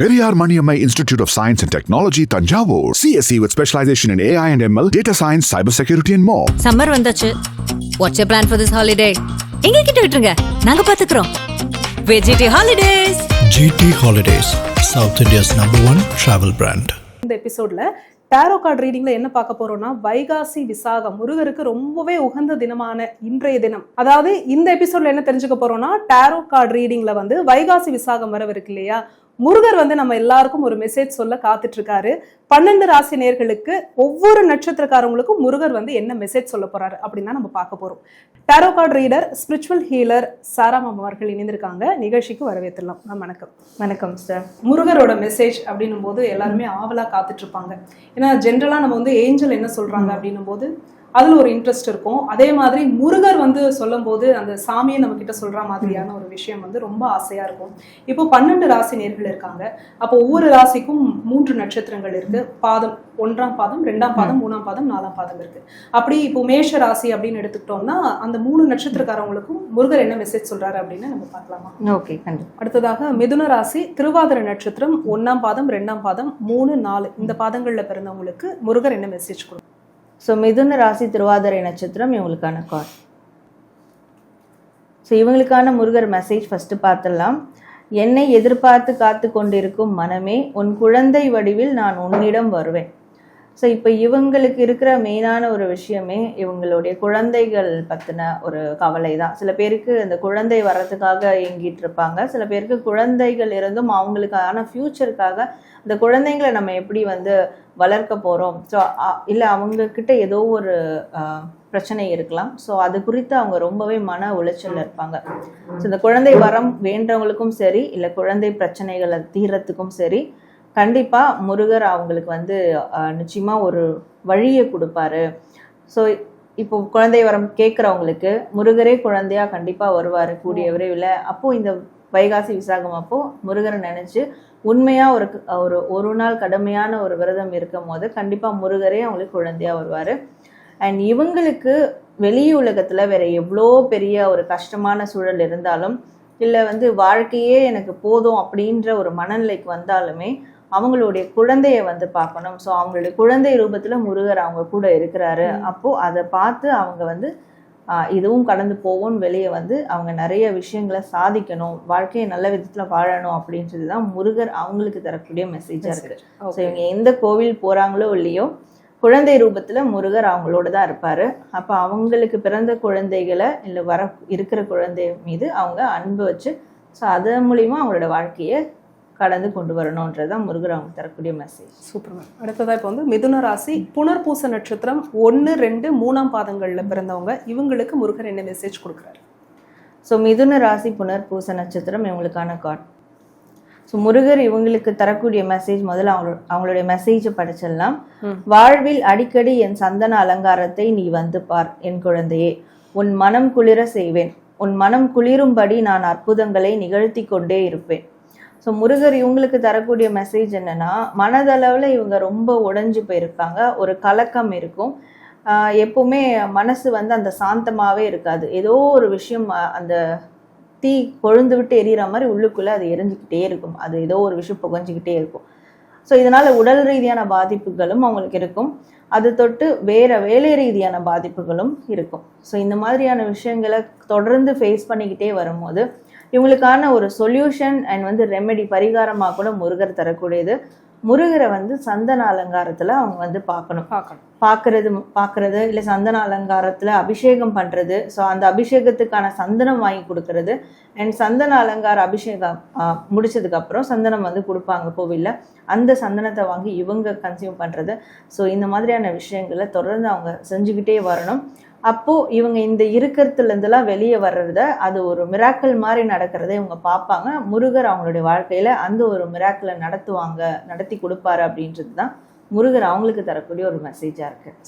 Periyar Maniammai Institute of Science and Technology, Tanjavur. CSE with specialization in AI and ML, data science, cybersecurity and more. Summer வந்தாச்சு. What's your plan for this holiday? எங்க கிட்ட விட்டுருங்க. நாங்க பாத்துக்கிறோம். VGT Holidays. GT Holidays, South India's #1 travel brand. இந்த எபிசோட்ல tarot card ரீடிங்ல என்ன பார்க்க போறோம்னா, வைகாசி விசாகம் முருகருக்கு ரொம்பவே உகந்த தினமான இன்றைய தினம். அதாவது இந்த எபிசோட்ல என்ன தெரிஞ்சுக்க போறோம்னா, டாரோ கார்டு ரீடிங்ல வைகாசி விசாகம் வரவிருக்கு இல்லையா, முருகர் நம்ம எல்லாருக்கும் ஒரு மெசேஜ் சொல்ல காத்துட்டு இருக்காரு. 12 ராசி நேயர்களுக்கு ஒவ்வொரு நட்சத்திரக்காரங்களுக்கும் முருகர் என்ன மெசேஜ் சொல்ல போறாரு அப்படின்னு நம்ம பார்க்க போறோம். Tarot card reader, spiritual healer Sara ma'am அவர்கள் இணைந்திருக்காங்க. நிகழ்ச்சிக்கு வரவேற்றலாம் மேம். வணக்கம். வணக்கம் சார். முருகரோட மெசேஜ் அப்படின்னும் போது எல்லாருமே ஆவலா காத்துட்டு இருப்பாங்க. ஏன்னா ஜென்ரலா நம்ம ஏஞ்சல் என்ன சொல்றாங்க அப்படின்னும் போது அதுல ஒரு இன்ட்ரெஸ்ட் இருக்கும். அதே மாதிரி முருகர் சொல்லும் போது அந்த சாமியை நம்ம கிட்ட சொல்ற மாதிரியான ஒரு விஷயம் ரொம்ப ஆசையா இருக்கும். இப்போ 12 ராசி நேர்கள் இருக்காங்க. அப்போ ஒவ்வொரு ராசிக்கும் 3 நட்சத்திரங்கள் இருக்கு. பாதம், 1ஆம் பாதம், 2ஆம் பாதம், 3ஆம் பாதம், 4ஆம் பாதம் இருக்கு. அப்படி இப்போ மேஷ ராசி அப்படின்னு எடுத்துக்கிட்டோம்னா அந்த 3 நட்சத்திரக்காரங்களுக்கும் முருகர் என்ன மெசேஜ் சொல்றாரு அப்படின்னு நம்ம பார்க்கலாமா? ஓகே, கண்டிப்பா. அடுத்ததாக மிதுன ராசி, திருவாதிரை நட்சத்திரம், 1ஆம் பாதம், 2ஆம் பாதம், 3, 4 இந்த பாதங்கள்ல பிறந்தவங்களுக்கு முருகர் என்ன மெசேஜ் கொடுக்கும்? ஸோ மிதுன ராசி, திருவாதிரை நட்சத்திரம் இவங்களுக்கான கார்டு. ஸோ இவங்களுக்கான முருகர் மெசேஜ் ஃபர்ஸ்ட் பார்த்துடலாம். என்னை எதிர்பார்த்து காத்து கொண்டிருக்கும் மனமே, உன் குழந்தை வடிவில் நான் உன்னிடம் வருவேன். ஸோ இப்போ இவங்களுக்கு இருக்கிற மெயினான ஒரு விஷயமே இவங்களுடைய குழந்தைகள் பற்றின ஒரு கவலை தான். சில பேருக்கு அந்த குழந்தை வர்றதுக்காக இயங்கிட்டு இருப்பாங்க. சில பேருக்கு குழந்தைகள் இருந்தும் அவங்களுக்கான ஃப்யூச்சருக்காக அந்த குழந்தைங்களை நம்ம எப்படி வளர்க்க போகிறோம், ஸோ இல்லை அவங்கக்கிட்ட ஏதோ ஒரு பிரச்சனை இருக்கலாம். ஸோ அது குறித்து அவங்க ரொம்பவே மன உளைச்சலில் இருப்பாங்க. ஸோ இந்த குழந்தை வரம் வேண்டவங்களுக்கும் சரி, இல்லை குழந்தை பிரச்சனைகளை தீர்றதுக்கும் சரி, கண்டிப்பாக முருகர் அவங்களுக்கு நிச்சயமாக ஒரு வழியை கொடுப்பாரு. ஸோ இப்போ குழந்தை வரம் கேட்குறவங்களுக்கு முருகரே குழந்தையாக கண்டிப்பாக வருவார் கூடிய விரைவில். அப்போது இந்த வைகாசி விசாகம் அப்போது முருகரை நினச்சி உண்மையாக ஒரு நாள் கடுமையான ஒரு விரதம் இருக்கும் போது கண்டிப்பாக முருகரே அவங்களுக்கு குழந்தையாக வருவார். அண்ட் இவங்களுக்கு வெளி உலகத்தில் வேற எவ்வளோ பெரிய ஒரு கஷ்டமான சூழல் இருந்தாலும், இல்லை வாழ்க்கையே எனக்கு போதும் அப்படின்ற ஒரு மனநிலைக்கு வந்தாலுமே அவங்களுடைய குழந்தைய பார்க்கணும். ஸோ அவங்களுடைய குழந்தை ரூபத்தில் முருகர் அவங்க கூட இருக்கிறாரு. அப்போது அதை பார்த்து அவங்க இதுவும் கடந்து போவோம்னு வெளியே அவங்க நிறைய விஷயங்களை சாதிக்கணும், வாழ்க்கையை நல்ல விதத்தில் வாழணும் அப்படின்றது தான் முருகர் அவங்களுக்கு தரக்கூடிய மெசேஜாக இருக்குது. ஸோ இவங்க எந்த கோவில் போகிறாங்களோ இல்லையோ, குழந்தை ரூபத்தில் முருகர் அவங்களோட தான் இருப்பார். அப்போ அவங்களுக்கு பிறந்த குழந்தைகளை இல்லை இருக்கிற குழந்தை மீது அவங்க அன்பு வச்சு, ஸோ அதன் மூலிமா அவங்களோட வாழ்க்கையை கடந்து கொண்டு வரணும்ன்றதான் முருகர் அவங்க தரக்கூடிய மெசேஜ். Super ma'am. அடுத்ததாக இப்போ மிதுன ராசி, புனர்பூச நட்சத்திரம் 1, 2, 3ஆம் பாதங்களில் பிறந்தவங்க இவங்களுக்கு முருகர் என்ன மெசேஜ் கொடுக்குறாரு? ஸோ மிதுன ராசி, புனர்பூச நட்சத்திரம் இவங்களுக்கான கார்டு. ஸோ முருகர் இவங்களுக்கு தரக்கூடிய மெசேஜ், முதல்ல அவங்களுடைய மெசேஜை படிச்சிடலாம். வாழ்வில் அடிக்கடி என் சந்தன அலங்காரத்தை நீ பார் என் குழந்தையே, உன் மனம் குளிர செய்வேன், உன் மனம் குளிரும்படி நான் அற்புதங்களை நிகழ்த்தி கொண்டே இருப்பேன். ஸோ முருகர் இவங்களுக்கு தரக்கூடிய மெசேஜ் என்னன்னா, மனதளவில் இவங்க ரொம்ப உடைஞ்சு போயிருக்காங்க, ஒரு கலக்கம் இருக்கும். எப்பவுமே மனசு அந்த சாந்தமாகவே இருக்காது. ஏதோ ஒரு விஷயம் அந்த தீ கொழுந்து விட்டு எரியிற மாதிரி உள்ளுக்குள்ளே அது எரிஞ்சுக்கிட்டே இருக்கும். அது ஏதோ ஒரு விஷயம் புகஞ்சிக்கிட்டே இருக்கும். ஸோ இதனால் உடல் ரீதியான பாதிப்புகளும் அவங்களுக்கு இருக்கும். அது தொட்டு வேலை ரீதியான பாதிப்புகளும் இருக்கும். ஸோ இந்த மாதிரியான விஷயங்களை தொடர்ந்து ஃபேஸ் பண்ணிக்கிட்டே வரும்போது இவங்களுக்கான ஒரு சொல்யூஷன் அண்ட் ரெமெடி, பரிகாரமாக கூட முருகர் தரக்கூடியது. முருகரை சந்தன அலங்காரத்தில் அவங்க பார்க்கறது இல்லை சந்தன அலங்காரத்தில் அபிஷேகம் பண்ணுறது. ஸோ அந்த அபிஷேகத்துக்கான சந்தனம் வாங்கி கொடுக்கறது. அண்ட் சந்தன அலங்கார அபிஷேகம் முடிச்சதுக்கப்புறம் சந்தனம் கொடுப்பாங்க கோவிலில். அந்த சந்தனத்தை வாங்கி இவங்க கன்சியூம் பண்ணுறது. ஸோ இந்த மாதிரியான விஷயங்களை தொடர்ந்து அவங்க செஞ்சுக்கிட்டே வரணும். அப்போது இவங்க இந்த இருக்கிறதுலேருந்துலாம் வெளியே வர்றத, அது ஒரு மிராக்கிள் மாதிரி நடக்கிறத இவங்க பார்ப்பாங்க. முருகர் அவங்களுடைய வாழ்க்கையில் அந்த ஒரு மிராக்கிளை நடத்தி கொடுப்பாரு அப்படின்றது தான் முருகர் அவங்களுக்கு தரக்கூடிய ஒரு மெசேஜாக இருக்குது.